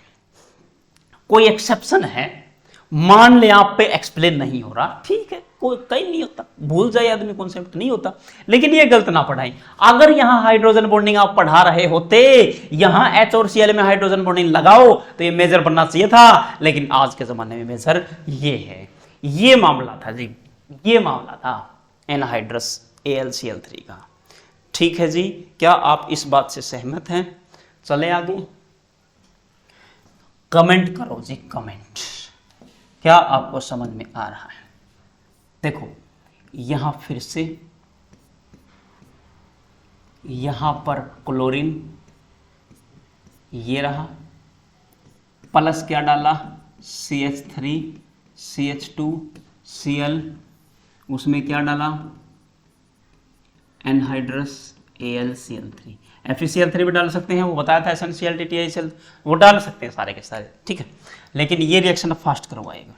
कोई एक्सेप्शन है, मान ले आप पे एक्सप्लेन नहीं हो रहा, ठीक है, कोई कहीं नहीं होता, भूल जाए आदमी, कॉन्सेप्ट नहीं होता, लेकिन ये गलत ना पढ़ाएं। अगर यहां हाइड्रोजन बॉन्डिंग आप पढ़ा रहे होते, यहां H और Cl में हाइड्रोजन बॉन्डिंग लगाओ, तो ये मेजर बनना चाहिए था। लेकिन आज के जमाने में मेजर ये है। ये मामला था जी, ये मामला था एनहाइड्रस AlCl3 का। ठीक है जी, क्या आप इस बात से सहमत हैं? चले आगे। कमेंट करो जी, कमेंट, क्या आपको समझ में आ रहा है? देखो यहां फिर से, यहां पर क्लोरीन ये रहा, प्लस क्या डाला? CH3 CH2 Cl, उसमें क्या डाला? Anhydrous AlCl3। FeCl3 भी डाल सकते हैं, वो बताया था एसेंशियल TiCl, वो डाल सकते हैं सारे के सारे, ठीक है। लेकिन ये रिएक्शन फास्ट करवाएगा।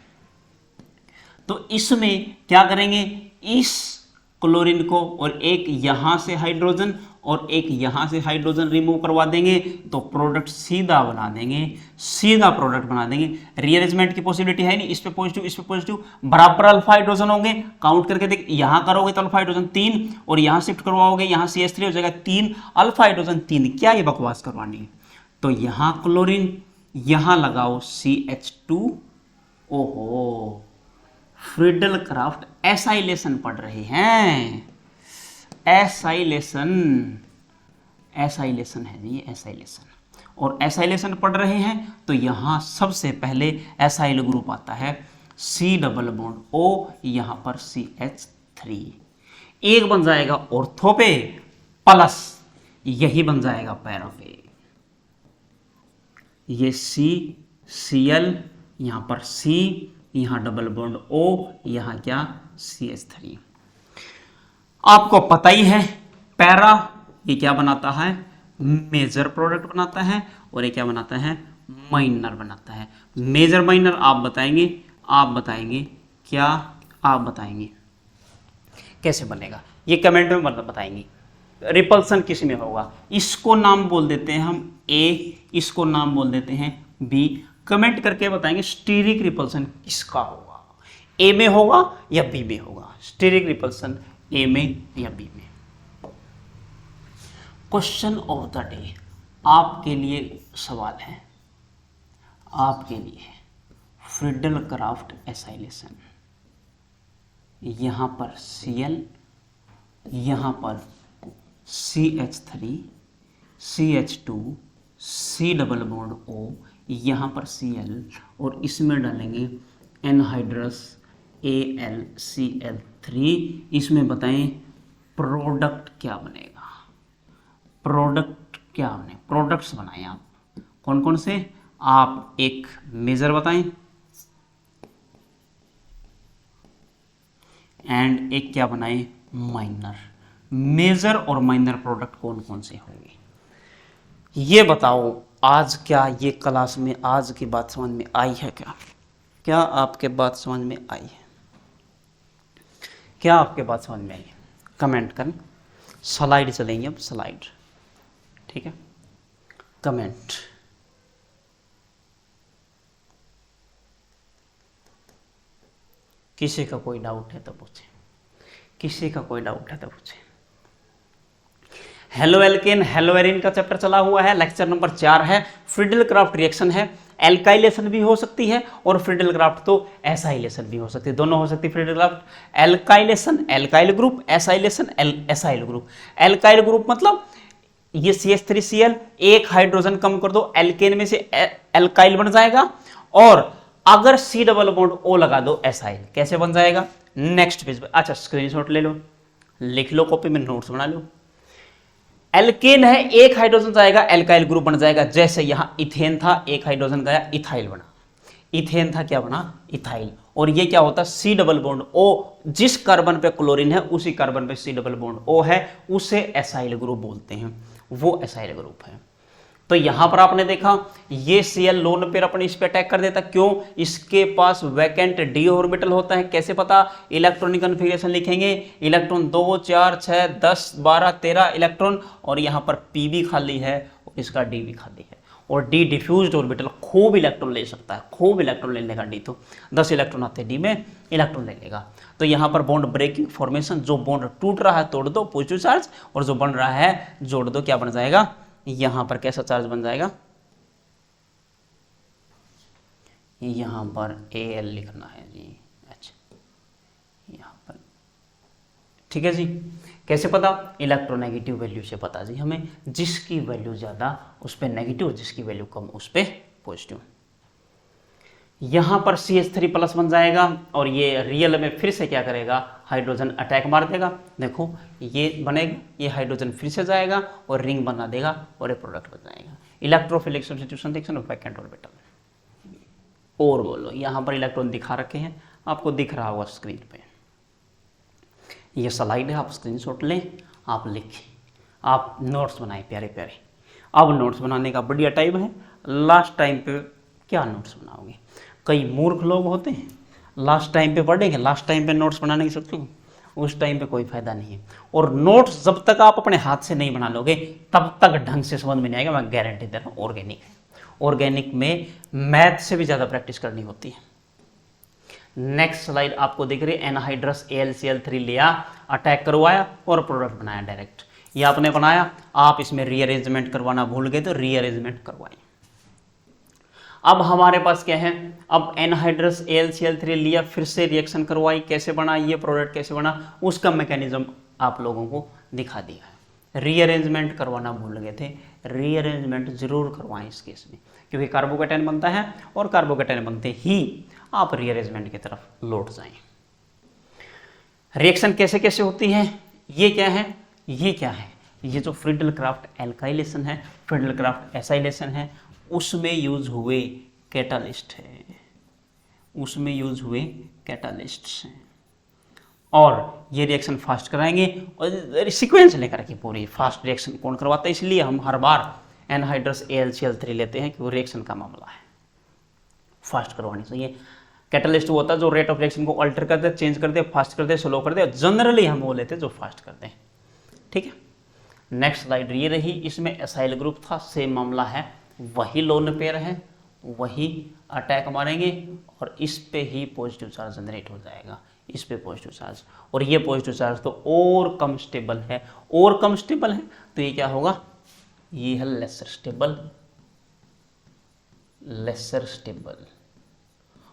तो इसमें क्या करेंगे? इस क्लोरीन को और एक यहां से हाइड्रोजन और एक यहां से हाइड्रोजन रिमूव करवा देंगे, तो प्रोडक्ट सीधा बना देंगे, सीधा प्रोडक्ट बना देंगे। रीअरेंजमेंट की पॉसिबिलिटी है नहीं, इस पे पॉजिटिव, बराबर अल्फा हाइड्रोजन होंगे। काउंट करके देख, यहां करोगे तो अल्फा हाइड्रोजन 3, और यहां शिफ्ट करवाओगे, यहां CH3 हो जाएगा 3, अल्फा हाइड्रोजन 3। क्या ये बकवास करवानी है? तो यहां क्लोरीन, यहां लगाओ CH2। ओहो, फ्रीडल क्राफ्ट एसाइलेशन पढ़ रहे हैं। एसाइलेशन है जी, एसाइलेशन। और एसाइलेशन पढ़ रहे हैं तो यहां सबसे पहले एसाइल ग्रुप आता है, C डबल बॉन्ड O, यहां पर CH3, एक बन जाएगा ऑर्थो पे, प्लस यही बन जाएगा पैरा पे। ये CCl, यहां पर C, यहां डबल बॉन्ड O, यहां क्या? CH3। आपको पता ही है पैरा ये क्या बनाता है? मेजर प्रोडक्ट बनाता है, और ये क्या बनाता है? माइनर बनाता है। मेजर माइनर आप बताएंगे क्या? आप बताएंगे कैसे बनेगा? ये कमेंट में मतलब बताएंगे। रिपल्सन किस में होगा? इसको नाम बोल देते हैं हम A, इसको नाम बोल देते हैं B। कमेंट करके बताएंगे स्टीरिक रिपल्सन किसका होगा, A में होगा या B में होगा? स्टीरिक रिपल्सन A में या B में? क्वेश्चन ऑफ द डे आपके लिए सवाल है, आपके लिए है। फ्रीडल क्राफ्ट एसाइलेशन, यहां पर Cl, यहां पर CH3 CH2 C double bond O, यहां पर Cl, और इसमें डालेंगे एनहाइड्रस AlCl3। इसमें बताएं प्रोडक्ट क्या बनेगा? प्रोडक्ट्स बनाएं आप। कौन कौन से? आप एक मेजर बताएं एंड एक क्या बनाएं? माइनर। मेजर और माइनर प्रोडक्ट कौन कौन से होंगे ये बताओ। आज क्या ये क्लास में आज की बात समझ में आई है? क्या आपके बात समझ में आई है? क्या आपके बात समझ में आई है? कमेंट करें। स्लाइड चलेंगे अब, स्लाइड, ठीक है। कमेंट, किसी का कोई डाउट है तो पूछे, किसी का कोई डाउट है तो पूछे। हेलो एल्केन हेलो एरिन का चैप्टर चला हुआ है, लेक्चर नंबर 4 है। फ्रीडल क्राफ्ट रिएक्शन है, एल्काइलेशन भी हो सकती है और फ्रीडल क्राफ्ट तो एसाइलेशन भी हो सकती है, दोनों हो सकती है। Friedel Crafts alkylation alkyl group, acylation acyl group. Alkyl group मतलब ये CH3Cl, एक हाइड्रोजन कम कर दो, एल्केन में से एल्काइल बन जाएगा, और अगर C डबल बॉन्ड O लगा दो एसाइल, कैसे बन जाएगा? नेक्स्ट पेज पे। अच्छा स्क्रीनशॉट ले लो, लिख लो, कॉपी में नोट्स बना लो। एल्केन है, एक हाइड्रोजन जाएगा एल्काइल ग्रुप बन जाएगा। जैसे यहां इथेन था, एक हाइड्रोजन गया इथाइल बना। इथेन था, क्या बना, इथाइल। और ये क्या होता है, सी डबल बॉन्ड ओ, जिस कार्बन पे क्लोरीन है उसी कार्बन पे सी डबल बॉन्ड ओ है, उसे एसाइल ग्रुप बोलते हैं, वो एसाइल ग्रुप है। तो यहां पर आपने देखा ये Cl लोन पेयर अपने इस पे अटैक कर देता, क्यों, इसके पास वैकेंट डी ऑर्बिटल होता है। कैसे पता, इलेक्ट्रॉनिक कॉन्फ़िगरेशन लिखेंगे, इलेक्ट्रॉन 2 4 6 10 12 13 इलेक्ट्रॉन, और यहां पर पी भी खाली है और इसका डी भी खाली है। और डी डिफ्यूज्ड ऑर्बिटल खूब इलेक्ट्रॉन ले सकता है, खूब इलेक्ट्रॉन ले लेगा डी, तो 10 इलेक्ट्रॉन आते हैं डी में, इलेक्ट्रॉन ले लेगा। तो यहाँ पर बॉन्ड ब्रेकिंग फॉर्मेशन, जो बॉन्ड टूट रहा है तोड़ दो पॉजिटिव चार्ज, और जो बन रहा है जोड़ दो, क्या बन जाएगा, यहाँ पर कैसा चार्ज बन जाएगा, यहाँ पर Al लिखना है जी, अच्छा यहाँ पर, ठीक है जी। कैसे पता, इलेक्ट्रोनेगेटिव वैल्यू से पता जी हमें, जिसकी वैल्यू ज़्यादा उस पर नेगेटिव, जिसकी वैल्यू कम उस पर पॉजिटिव। यहाँ पर CH3 प्लस बन जाएगा, और ये रियल में फिर से क्या करेगा, हाइड्रोजन अटैक मार देगा। देखो ये बनेगा, ये हाइड्रोजन फिर से जाएगा और रिंग बना देगा, और ये प्रोडक्ट बन जाएगा। Electrophilic substitution reaction of vacant orbital. और बोलो, यहाँ पर इलेक्ट्रॉन दिखा रखे हैं, आपको दिख रहा होगा स्क्रीन पे, ये स्लाइड है, आप स्क्रीनशॉट लें, आप लिखें, आप नोट्स बनाएं प्यारे प्यारे। अब नोट्स बनाने का बढ़िया टाइम है, लास्ट टाइम पे क्या नोट्स बनाओगे, कई मूर्ख लोग होते हैं लास्ट टाइम पे पढ़ेंगे, लास्ट टाइम पे नोट्स बनाने की सोचते हैं, उस टाइम पे कोई फायदा नहीं है। और नोट्स जब तक आप अपने हाथ से नहीं बना लोगे तब तक ढंग से समझ में नहीं आएगा, मैं गारंटी दे रहा हूँ। ऑर्गेनिक में मैथ से भी ज़्यादा प्रैक्टिस करनी होती है। नेक्स्ट स्लाइड आपको दिख रही है, एनहाइड्रस AlCl3 लिया, अटैक करवाया और प्रोडक्ट बनाया डायरेक्ट। ये आपने बनाया, आप इसमें रीअरेंजमेंट करवाना भूल गए तो रीअरेंजमेंट करवाएं। अब हमारे पास क्या है, अब एनहाइड्रस AlCl3 लिया, फिर से रिएक्शन करवाई, कैसे बना ये प्रोडक्ट, कैसे बना, उसका मैकेनिज्म आप लोगों को दिखा दिया है। रीअरेंजमेंट करवाना भूल गए थे, रीअरेंजमेंट जरूर करवाएं इस केस में, क्योंकि कार्बोकेटायन बनता है और कार्बोकेटायन बनते ही आप रीअरेंजमेंट की तरफ लौट जाएं। रिएक्शन कैसे कैसे होती है, ये क्या है, ये क्या है, ये जो फ्रीडल क्राफ्ट एल्काइलेशन है, फ्रीडल क्राफ्ट एसाइलेशन है, उसमें यूज हुए कैटालिस्ट है, उसमें यूज हुए कैटालिस्ट हैं। और ये रिएक्शन फास्ट कराएंगे, और सीक्वेंस लेकर के पूरी फास्ट रिएक्शन कौन करवाता है, इसलिए हम हर बार एनहाइड्रस AlCl3 लेते हैं कि वो रिएक्शन का मामला है, फास्ट करवानी चाहिए। कैटलिस्ट वो होता है जो रेट ऑफ रिएक्शन को अल्टर कर दे, चेंज कर दे, फास्ट कर दे, स्लो कर दे, जनरली हम वो लेते हैं जो फास्ट करते हैं, ठीक है। नेक्स्ट स्लाइड ये रही, इसमें एसाइल ग्रुप था, सेम मामला है, वही लोन पेयर है, वही अटैक मारेंगे और इस पे ही पॉजिटिव चार्ज जनरेट हो जाएगा, इस पे पॉजिटिव चार्ज, और ये पॉजिटिव चार्ज तो और कम स्टेबल है, और कम स्टेबल है, तो ये क्या होगा, ये है लेसर स्टेबल, लेसर स्टेबल,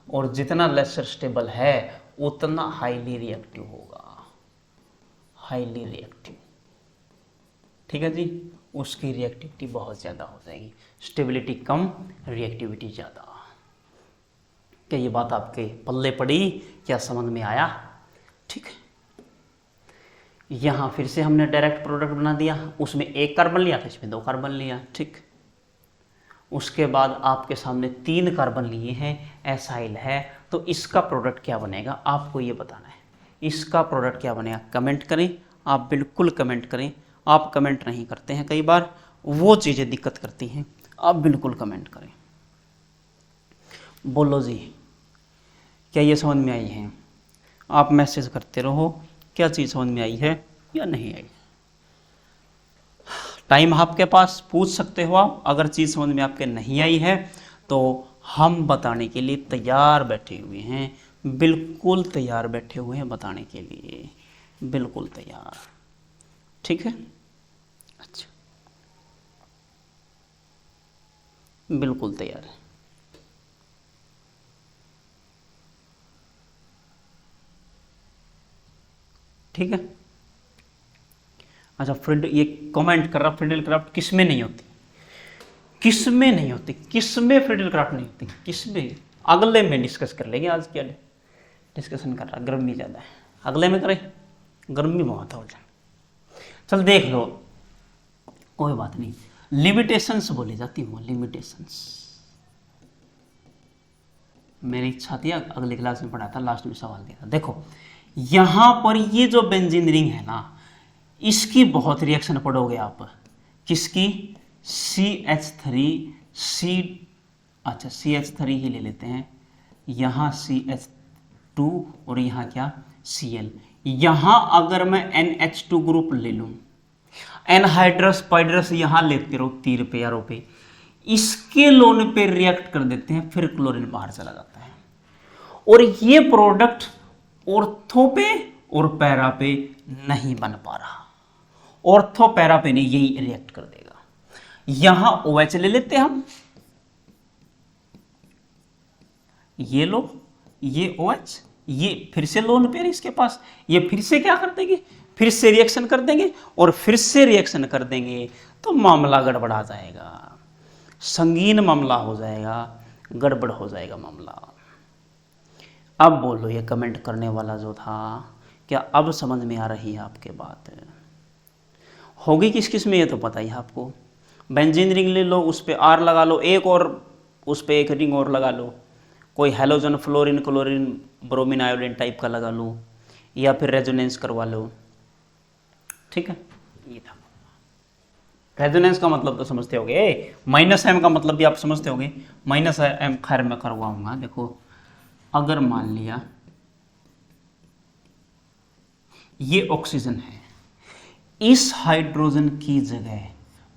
और जितना लेसर स्टेबल है उतना हाईली रिएक्टिव होगा, हाईली रिएक्टिव, ठीक है जी, उसकी रिएक्टिविटी बहुत ज़्यादा हो जाएगी, स्टेबिलिटी कम, रिएक्टिविटी ज़्यादा। क्या ये बात आपके पल्ले पड़ी, क्या समझ में आया, ठीक है। यहाँ फिर से हमने डायरेक्ट प्रोडक्ट बना दिया, उसमें एक कार्बन लिया था, इसमें 2 कार्बन लिया, ठीक। उसके बाद आपके सामने 3 कार्बन लिए हैं, एसाइल है, तो इसका प्रोडक्ट क्या बनेगा आपको ये बताना है, इसका प्रोडक्ट क्या बनेगा, कमेंट करें, आप बिल्कुल कमेंट करें, आप कमेंट नहीं करते हैं, कई बार वो चीज़ें दिक्कत करती हैं, आप बिल्कुल कमेंट करें। बोलो जी, क्या ये समझ में आई है, आप मैसेज करते रहो, क्या चीज़ समझ में आई है या नहीं आई। टाइम आपके पास, पूछ सकते हो आप, अगर चीज़ समझ में आपके नहीं आई है तो हम बताने के लिए तैयार बैठे हुए हैं, बिल्कुल तैयार बैठे हुए हैं बताने के लिए, बिल्कुल तैयार, ठीक है। अच्छा, बिल्कुल तैयार है, ठीक है। अच्छा, फ्रीडल, ये कमेंट कर रहा, फ्रीडल क्राफ्ट किस में नहीं होती, किस में नहीं होती, किस में फ्रीडल क्राफ्ट नहीं होती, किस में, अगले में डिस्कस कर लेंगे, आज क्या डिस्कशन कर रहा, गर्मी ज़्यादा है, अगले में करें, गर्मी बहुत हो जाए। चल देख लो, कोई बात नहीं, लिमिटेशंस बोली जाती है वो, लिमिटेशंस। मेरी इच्छा थी अगली क्लास में पढ़ा था, लास्ट में सवाल दिया था। देखो यहां पर ये जो बेंजीन रिंग है ना, इसकी बहुत रिएक्शन पढ़ोगे आप। किसकी? CH3 C, अच्छा CH3 ही ले लेते हैं, यहाँ CH2 और यहाँ क्या Cl। यहाँ अगर मैं NH2 ग्रुप ले लूँ, एनहाइड्रस पाइड्रस यहाँ लेते रहो तीर पे यारों पे, इसके लोन पे रिएक्ट कर देते हैं, फिर क्लोरीन बाहर चला जाता है। और ये प्रोडक्ट ऑर्थो पे और पैरा पे नहीं बन पा रहा, ऑर्थो पैरा पे नहीं, यही रिएक्ट कर देगा। यहां OH ले लेते हैं हम, ये लो, ये OH, ये फिर से लोन पेयर इसके पास, ये फिर से क्या कर देंगे, फिर से रिएक्शन कर देंगे, और फिर से रिएक्शन कर देंगे, तो मामला गड़बड़ा जाएगा, संगीन मामला हो जाएगा, गड़बड़ हो जाएगा मामला। अब बोलो, ये कमेंट करने वाला जो था, क्या अब समझ में आ रही है आपके बात? होगी किस किस में ये तो पता ही है आपको। बेंजीन रिंग ले लो, उस पर R लगा लो, एक और उस पर एक रिंग और लगा लो, कोई halogen fluorine chlorine bromine iodine type का लगा लो, या फिर रेजोनेंस करवा लो। ठीक है, ये था। रेजोनेंस का मतलब तो समझते होगे, -m का मतलब भी आप समझते होगे। -m खैर मैं करवाऊंगा। देखो अगर मान लिया ये ऑक्सीजन है, इस हाइड्रोजन की जगह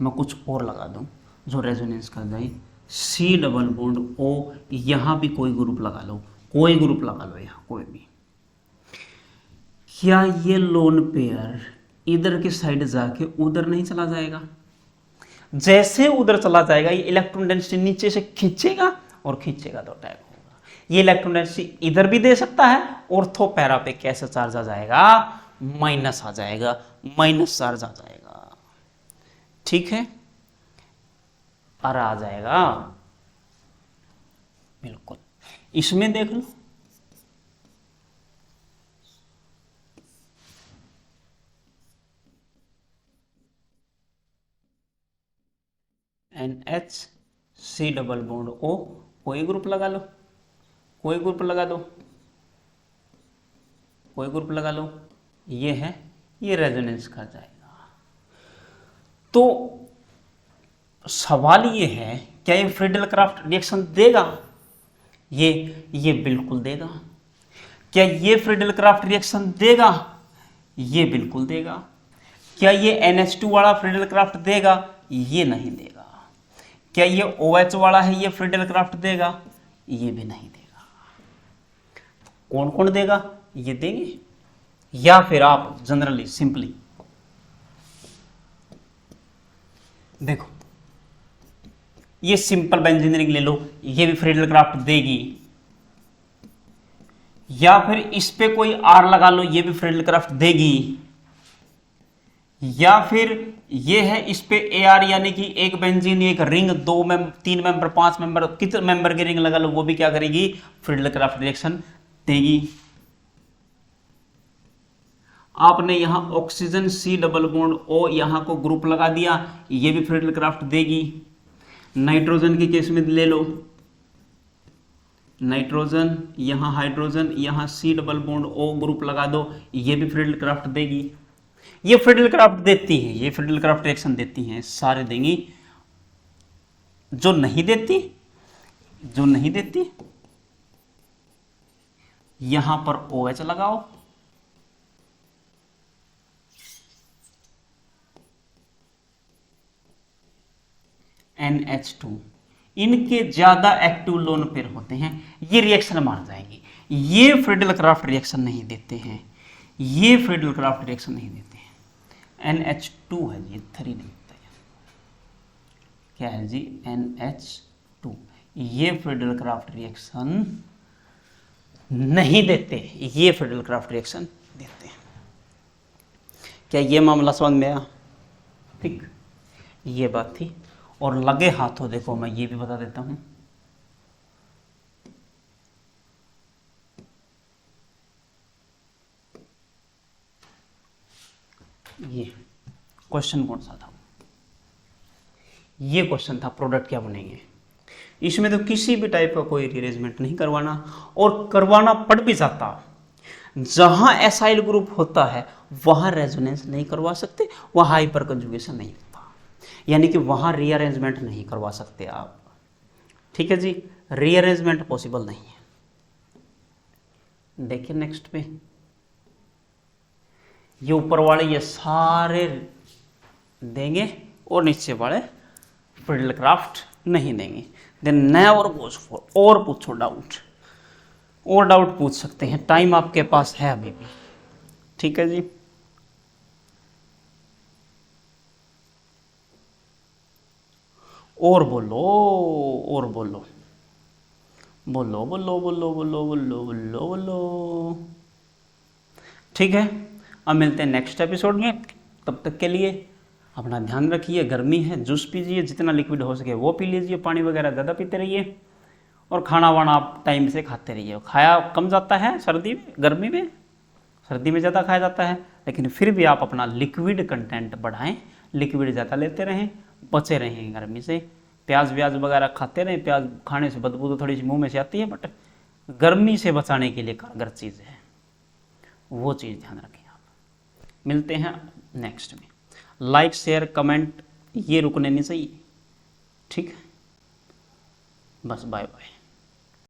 मैं कुछ और लगा दूं जो रेजोनेंस कर जाए, C डबल बॉन्ड O, यहां भी कोई ग्रुप लगा लो, कोई ग्रुप लगा लो यहां कोई भी, क्या ये लोन पेयर इधर की साइड जाके उधर नहीं चला जाएगा? जैसे उधर चला जाएगा, ये इलेक्ट्रॉन डेंसिटी नीचे से खींचेगा, और खींचेगा तो अटैक होगा। ये इलेक्ट्रॉन डेंसिटी इधर भी दे सकता है, ऑर्थो पैरा पे कैसे चार्ज आ जाएगा? माइनस आ जाएगा, माइनस चार्ज आ जाएगा। ठीक है, और आ जाएगा बिल्कुल। इसमें देख लो, NH C double bond O, कोई ग्रुप लगा लो, कोई ग्रुप लगा दो, कोई ग्रुप लगा लो, ये है, ये रेजोनेंस कर जाएगा। तो सवाल ये है, क्या ये फ्रीडल क्राफ्ट रिएक्शन देगा? ये बिल्कुल देगा। क्या ये फ्रीडल क्राफ्ट रिएक्शन देगा? ये बिल्कुल देगा। क्या ये NH2 वाला फ्रीडल क्राफ्ट देगा? ये नहीं देगा। क्या ये OH वाला है, ये फ्रीडल क्राफ्ट देगा? ये भी नहीं देगा। कौन कौन देगा? ये देंगे, या फिर आप जनरली सिंपली देखो, ये सिंपल बेंजीन रिंग ले लो, ये भी फ्रीडल क्राफ्ट देगी, या फिर इस पे कोई R लगा लो, ये भी फ्रीडल क्राफ्ट देगी, या फिर ये है, इस पे AR यानी कि एक बेंजीन एक रिंग, 2 मेंबर 3 मेंबर 5 मेंबर कितने मेंबर की रिंग लगा लो, वो भी क्या करेगी? फ्रीडल क्राफ्ट रिएक्शन देगी। आपने यहां oxygen C double bond O यहां को ग्रुप लगा दिया, ये भी फ्रीडल क्राफ्ट देगी। नाइट्रोजन के केस में ले लो, नाइट्रोजन, यहां हाइड्रोजन, यहां C double bond O group लगा दो, ये भी फ्रीडल क्राफ्ट देगी। ये फ्रीडल क्राफ्ट देती है, ये फ्रीडल क्राफ्ट रिएक्शन देती हैं, सारे देंगी। जो नहीं देती, जो नहीं देती, यहां पर OH लगाओ, NH2, इनके ज्यादा एक्टिव लोन पेयर होते हैं, ये रिएक्शन मार जाएंगे। ये फ्रीडल क्राफ्ट रिएक्शन नहीं देते हैं, ये फ्रीडल क्राफ्ट रिएक्शन नहीं देते हैं। NH2 है जी, 3 नहीं होता है, क्या है जी? NH2, ये फ्रीडल क्राफ्ट रिएक्शन नहीं देते, ये फ्रीडल क्राफ्ट रिएक्शन देते हैं। क्या ये मामला समझ में आया? ठीक, ये बात थी। और लगे हाथों देखो, मैं ये भी बता देता हूं, ये क्वेश्चन कौन सा था? ये क्वेश्चन था, प्रोडक्ट क्या बनेंगे। इसमें तो किसी भी टाइप का कोई रीअरेंजमेंट नहीं करवाना, और करवाना पड़ भी जाता, जहां एसाइल ग्रुप होता है वहां रेजोनेंस नहीं करवा सकते, वहां हाइपर कंजुगेशन नहीं होता, यानी कि वहां रीअरेंजमेंट नहीं करवा सकते आप। ठीक है जी, रीअरेंजमेंट पॉसिबल नहीं है। देखिए नेक्स्ट पे, ये ऊपर वाले ये सारे देंगे और नीचे वाले फिडलक्राफ्ट नहीं देंगे। देन नेवर गोज फॉर, और पूछो डाउट, और डाउट पूछ सकते हैं, टाइम आपके पास है अभी भी। ठीक है जी, और बोलो, और बोलो, बोलो बोलो बोलो बोलो बोलो बोलो बोलो। ठीक है, अब मिलते हैं नेक्स्ट एपिसोड में। तब तक के लिए अपना ध्यान रखिए, गर्मी है, जूस पीजिए, जितना लिक्विड हो सके वो पी लीजिए, पानी वगैरह ज़्यादा पीते रहिए, और खाना वाना आप टाइम से खाते रहिए। खाया कम जाता है सर्दी में, गर्मी में, सर्दी में ज़्यादा खाया जाता है, लेकिन फिर भी आप अपना लिक्विड कंटेंट बढ़ाएं, लिक्विड ज़्यादा लेते रहें, बचे रहें गर्मी से। प्याज व्याज वगैरह खाते रहें, प्याज खाने से बदबू तो थोड़ी सी मुंह में से आती है, बट गर्मी से बचाने के लिए कारगर चीज़ है, वो चीज़ ध्यान रखें आप। मिलते हैं नेक्स्ट में। लाइक शेयर कमेंट ये रुकने नहीं चाहिए। ठीक है, बस बाय बाय।